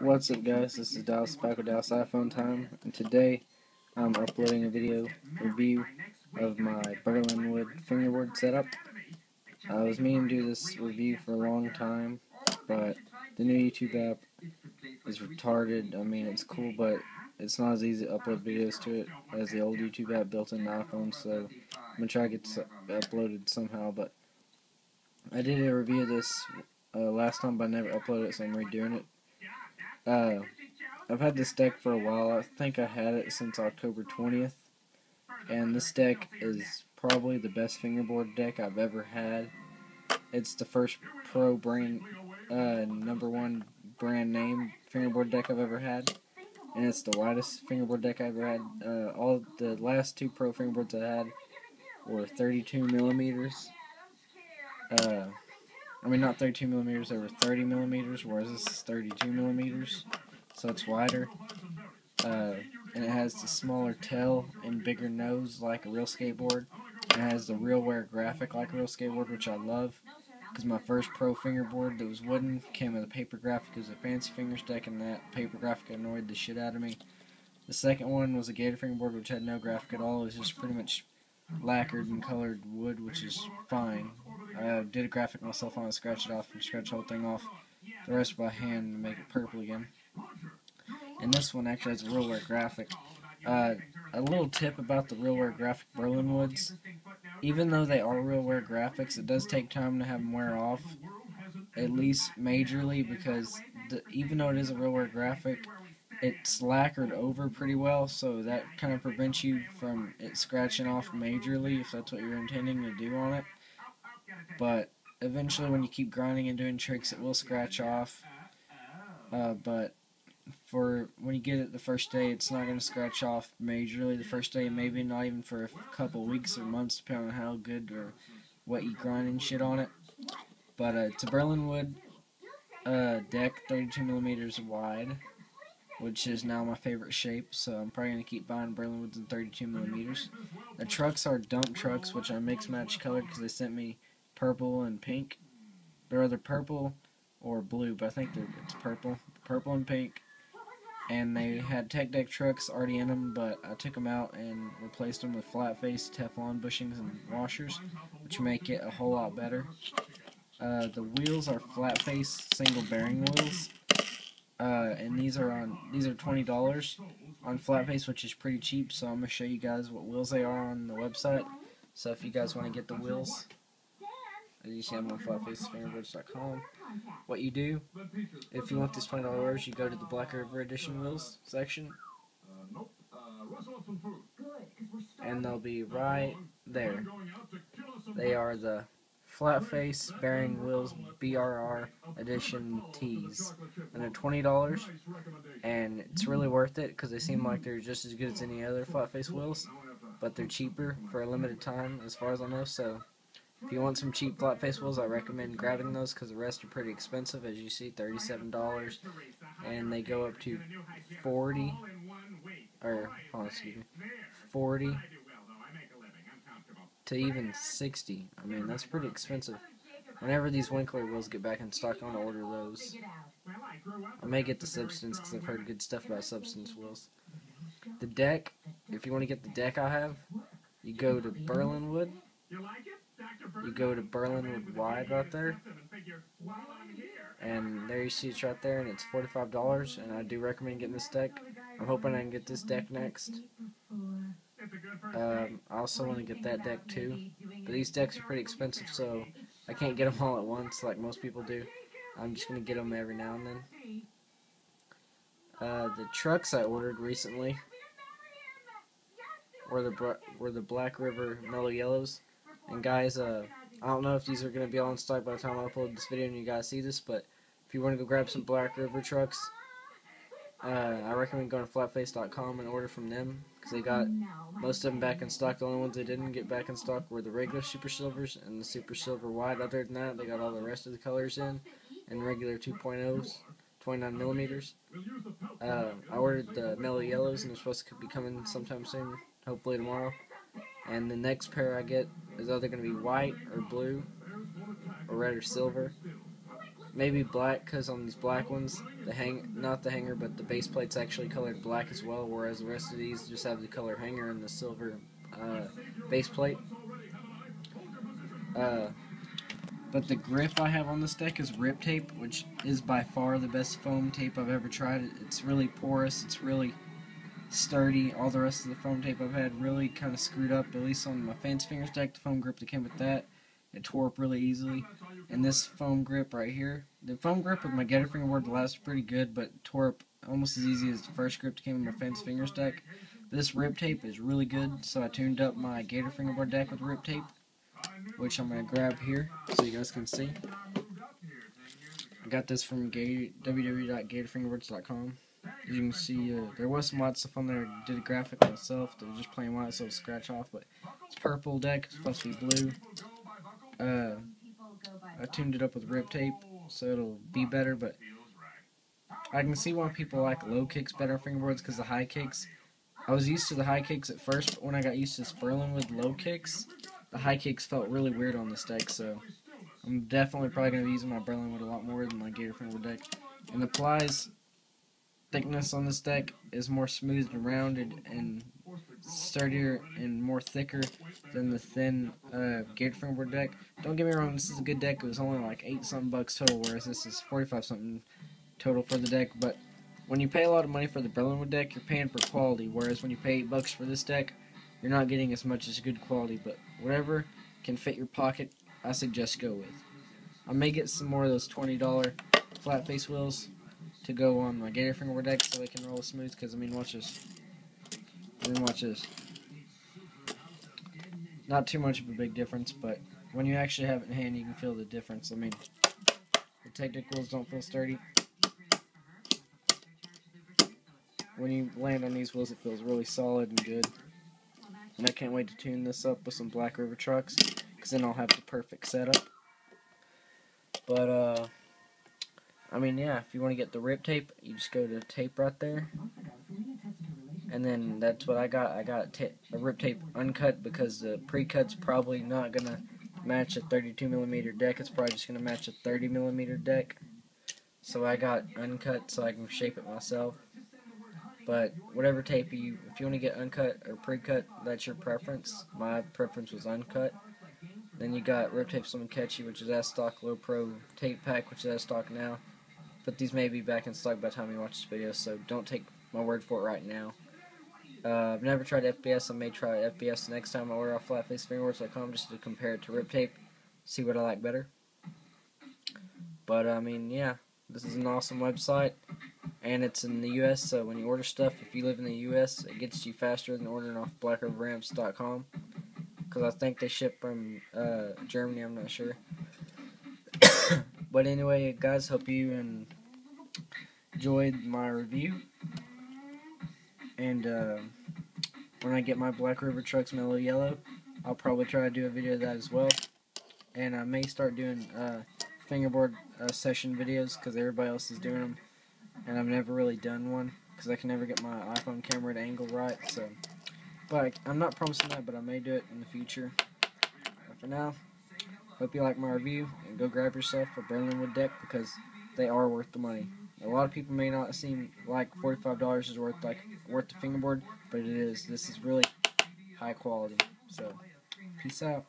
What's up, guys? This is Dallas back with Dallas iPhone Time, and today I'm uploading a video review of my Berlinwood fingerboard setup. I was meaning to do this review for a long time, but the new YouTube app is retarded. I mean, it's cool, but it's not as easy to upload videos to it as the old YouTube app built in the iPhone, so I'm going to try to get this uploaded somehow. But I did a review of this last time, but I never uploaded it, so I'm redoing it. I've had this deck for a while. I think I had it since October 20th, and this deck is probably the best fingerboard deck I've ever had. It's the first pro brand, #1 brand name fingerboard deck I've ever had, and it's the widest fingerboard deck I've ever had. All the last two pro fingerboards I had were 32 millimeters. I mean, not 32 millimeters, they were 30 millimeters, whereas this is 32 millimeters, so it's wider. And it has the smaller tail and bigger nose like a real skateboard. And it has the real wear graphic like a real skateboard, which I love, because my first pro fingerboard that was wooden came with a paper graphic. It was a fancy fingers deck, and that paper graphic annoyed the shit out of me. The second one was a gator fingerboard, which had no graphic at all. It was just pretty much lacquered and colored wood, which is fine. I did a graphic myself on it, scratched it off, and scratched the whole thing off the rest by hand to make it purple again. And this one actually has a real wear graphic. A little tip about the real wear graphic Berlinwoods: even though they are real wear graphics, it does take time to have them wear off, at least majorly, because even though it is a real wear graphic, it's lacquered over pretty well, so that kind of prevents you from it scratching off majorly if that's what you're intending to do on it. But eventually, when you keep grinding and doing tricks, it will scratch off. But for when you get it the first day, it's not going to scratch off majorly the first day, maybe not even for a couple weeks or months, depending on how good or what you grind and shit on it. But it's a Berlinwood deck, 32 millimeters wide, which is now my favorite shape, so I'm probably going to keep buying Berlinwoods in 32 millimeters. The trucks are dump trucks, which I mix match colored because they sent me purple and pink. They're either purple or blue, but I think it's purple and pink. And they had Tech Deck trucks already in them, but I took them out and replaced them with flat face Teflon bushings and washers, which make it a whole lot better. The wheels are flat face single bearing wheels, and these are $20 on flat face, which is pretty cheap. So I'm gonna show you guys what wheels they are on the website. So if you guys want to get the wheels, as you see, I'm on flatfacefingerboards.com. What you do, if you want this $20, you go to the Black River Edition wheels section, and they'll be right there. They are the flat face bearing wheels BRR Edition T's, and they're $20, and it's really worth it because they seem like they're just as good as any other flat face wheels, but they're cheaper for a limited time as far as I know. So if you want some cheap flat face wheels, I recommend grabbing those because the rest are pretty expensive. As you see, $37, and they go up to 40 to even 60. I mean, that's pretty expensive. Whenever these Winkler wheels get back in stock, I'm going to order those. I may get the Substance because I've heard good stuff about Substance wheels. The deck, if you want to get the deck I have, you go to Berlinwood. You go to Berlinwood wide right there, and there you see it's right there, and it's $45, and I do recommend getting this deck. I'm hoping I can get this deck next. I also want to get that deck too, but these decks are pretty expensive, so I can't get them all at once like most people do. I'm just going to get them every now and then. The trucks I ordered recently were the Black River Mellow Yellows. And guys, I don't know if these are going to be all in stock by the time I upload this video and you guys see this, but if you want to go grab some Black River trucks, I recommend going to flatface.com and order from them, because they got most of them back in stock. The only ones they didn't get back in stock were the regular Super Silvers and the Super Silver Wide. Other than that, they got all the rest of the colors in, and regular 2.0s, 29 millimeters. I ordered the Mellow Yellows, and they're supposed to be coming sometime soon, hopefully tomorrow. And the next pair I get is either going to be white or blue or red or silver. maybe black, because on these black ones, not the hanger, but the base plate's actually colored black as well, whereas the rest of these just have the color hanger and the silver base plate. But the grip I have on this deck is Rip Tape, which is by far the best foam tape I've ever tried. It's really porous, it's really sturdy. All the rest of the foam tape I've had really kind of screwed up, at least on my Fancy Fingers deck. The foam grip that came with that, it tore up really easily. And this foam grip right here, the foam grip with my Gator Fingerboard lasted pretty good, but tore up almost as easy as the first grip that came in my Fancy Fingers deck. This Rip Tape is really good, so I tuned up my Gator Fingerboard deck with Rip Tape, which I'm going to grab here so you guys can see. I got this from www.gatorfingerboards.com. As you can see, there was some white stuff on there. I did a graphic myself that was just plain white, so it'll scratch off, but it's purple deck, it's supposed to be blue. I tuned it up with Rip Tape, so it'll be better, but I can see why people like low kicks better on fingerboards, because the high kicks, I was used to the high kicks at first, but when I got used to this Berlinwood low kicks, the high kicks felt really weird on this deck, so I'm definitely probably going to be using my Berlinwood a lot more than my Gator Fingerboard deck. And the plies thickness on this deck is more smooth and rounded and sturdier and more thicker than the thin Gator Fingerboard deck. Don't get me wrong, this is a good deck. It was only like $8-something total, whereas this is $45-something total for the deck. But when you pay a lot of money for the Berlinwood deck, you're paying for quality, whereas when you pay $8 for this deck, you're not getting as much as good quality. But whatever can fit your pocket, I suggest go with. I may get some more of those $20 flat face wheels to go on my Gator Fingerboard deck so they can roll smooth, because, I mean, watch this. Watch this. Not too much of a big difference, but when you actually have it in hand, you can feel the difference. I mean, the Technic wheels don't feel sturdy. When you land on these wheels, it feels really solid and good. And I can't wait to tune this up with some Black River trucks, because then I'll have the perfect setup. But, I mean, yeah, if you want to get the Rip Tape, you just go to tape right there. And then that's what I got. I got a Rip Tape uncut, because the pre-cut's probably not going to match a 32mm deck. It's probably just going to match a 30mm deck. So I got uncut so I can shape it myself. But whatever tape if you want to get uncut or pre-cut, that's your preference. My preference was uncut. Then you got Rip Tape Slim and Catchy, which is as stock, Low Pro tape pack, which is as stock now. But these may be back in stock by the time you watch this video, so don't take my word for it right now. I've never tried FBS. I may try FBS next time I order off flatfacefingerboards.com just to compare it to Rip Tape, see what I like better. But, I mean, yeah, this is an awesome website, and it's in the U.S., so when you order stuff, if you live in the U.S., it gets to you faster than ordering off black.river.ramps.com, because I think they ship from Germany, I'm not sure. But anyway, guys, hope you enjoyed my review. And when I get my Black River trucks mellow yellow, I'll probably try to do a video of that as well. And I may start doing fingerboard session videos, because everybody else is doing them, and I've never really done one because I can never get my iPhone camera to angle right. So, but I'm not promising that, but I may do it in the future. But for now, hope you like my review, and go grab yourself a Berlinwood deck, because they are worth the money. A lot of people may not seem like $45 is worth the fingerboard, but it is. This is really high quality. So, peace out.